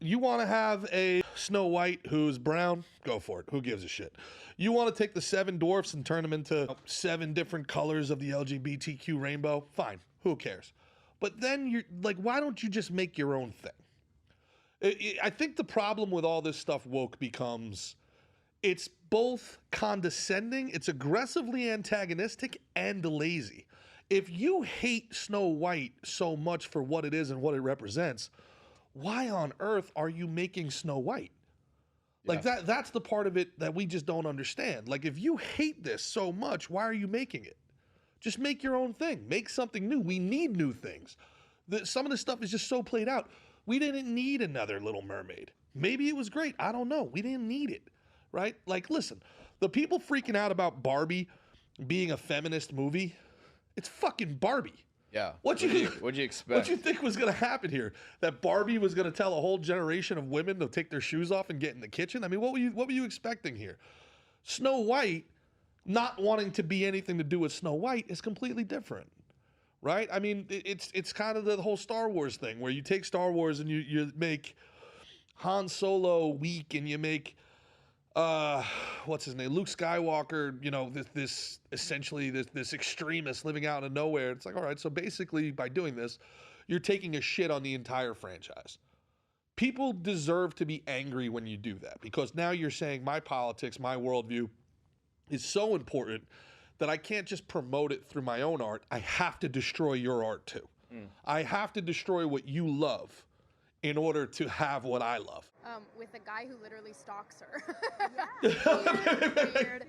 You want to have a Snow White who's brown? Go for it. Who gives a shit? You want to take the 7 dwarfs and turn them into 7 different colors of the LGBTQ rainbow? Fine. Who cares? But then you're like, why don't you just make your own thing? I think the problem with all this stuff woke becomes it's both condescending, it's aggressively antagonistic, and lazy. If you hate Snow White so much for what it is and what it represents, why on earth are you making Snow White? Like that's the part of it that we just don't understand. Like if you hate this so much, why are you making it? Just make your own thing. Make something new. We need new things. Some of this stuff is just so played out. We didn't need another Little Mermaid. Maybe it was great. I don't know. We didn't need it, right? Like, listen, the people freaking out about Barbie being a feminist movie, it's fucking Barbie. Yeah. What'd you expect? What you think was going to happen here? That Barbie was going to tell a whole generation of women to take their shoes off and get in the kitchen? I mean, what were you expecting here? Snow White not wanting to be anything to do with Snow White is completely different, right? I mean, it's kind of the whole Star Wars thing where you take Star Wars and you make Han Solo weak and you make what's his name, Luke Skywalker, you know, this essentially this extremist living out in nowhere. It's like, all right, so basically by doing this, you're taking a shit on the entire franchise. People deserve to be angry when you do that because now you're saying my politics, my worldview is so important that I can't just promote it through my own art. I have to destroy your art too. I have to destroy what you love in order to have what I love. With a guy who literally stalks her. Weird.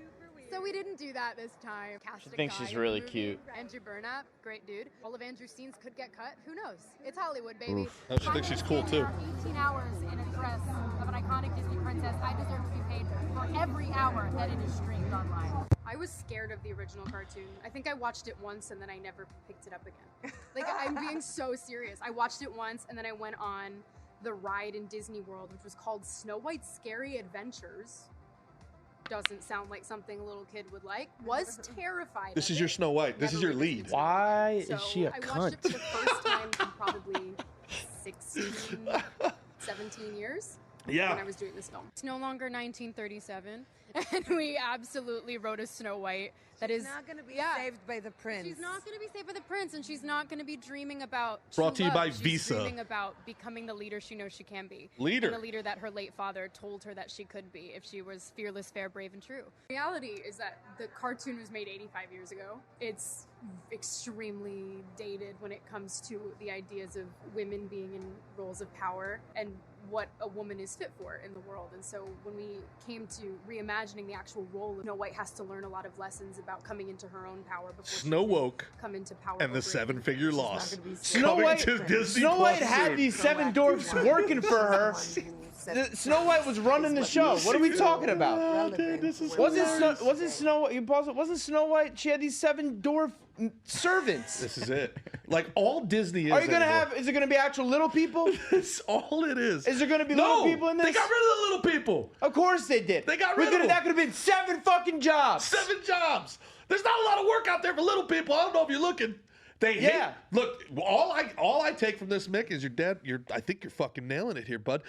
So we didn't do that this time. I think she's really cute. Andrew Burnap, great dude. All of Andrew's scenes could get cut. Who knows? It's Hollywood, baby. I think she's cool too. 18 hours in a dress of an iconic Disney princess. I deserve to be paid for every hour that it is streamed online. I was scared of the original cartoon. I think I watched it once and then I never picked it up again. Like, I'm being so serious. I watched it once and then I went on the ride in Disney World, which was called Snow White's Scary Adventures. Doesn't sound like something a little kid would like. Was terrified. This is your Snow White. This is your lead. Why is she a I cunt? watched it for the first time in probably 16, 17 years. Yeah. When I was doing this film. It's no longer 1937, and we absolutely wrote a Snow White that is not going to be saved by the prince. She's not going to be saved by the prince, and she's not going to be dreaming about Brought to you by She's Visa. dreaming about becoming the leader she knows she can be. Leader. And the leader that her late father told her that she could be if she was fearless, fair, brave, and true. Reality is that the cartoon was made 85 years ago. It's extremely dated when it comes to the ideas of women being in roles of power and what a woman is fit for in the world. And so when we came to reimagining the actual role, Snow White has to learn a lot of lessons about coming into her own power before Snow woke come into power and the over 7-figure loss. Snow White, Snow White had these 7 dwarfs working for her. Snow White was running the show. What are we talking about? Wasn't Snow White? She had these 7 dwarf servants. This is it. Like all Disney is. Are you gonna have? Is it gonna be actual little people? It's all it is. Is there gonna be little people in this? They got rid of the little people. Of course they did. They got rid of them. That could have been 7 fucking jobs. 7 jobs. There's not a lot of work out there for little people. I don't know if you're looking. They hate. Look, all I take from this, Mick, is I think you're fucking nailing it here, bud.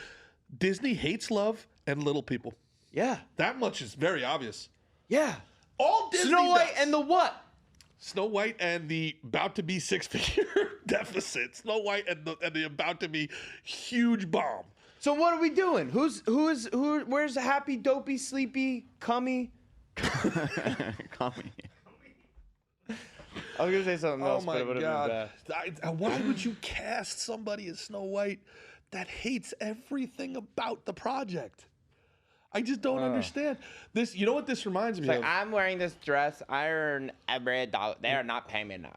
Disney hates love and little people. Yeah. That much is very obvious. Yeah. All Disney Snow White does. and the what? Snow White and the about to be 6-figure deficit. Snow White and the about to be huge bomb. So what are we doing? Where's the happy, dopey, sleepy, cummy? Cummy. I was gonna say something else, but it would have been bad. Why would you cast somebody as Snow White that hates everything about the project? I just don't understand this. You know what this reminds me of? I'm wearing this dress. I earn every dollar. They are not paying me enough.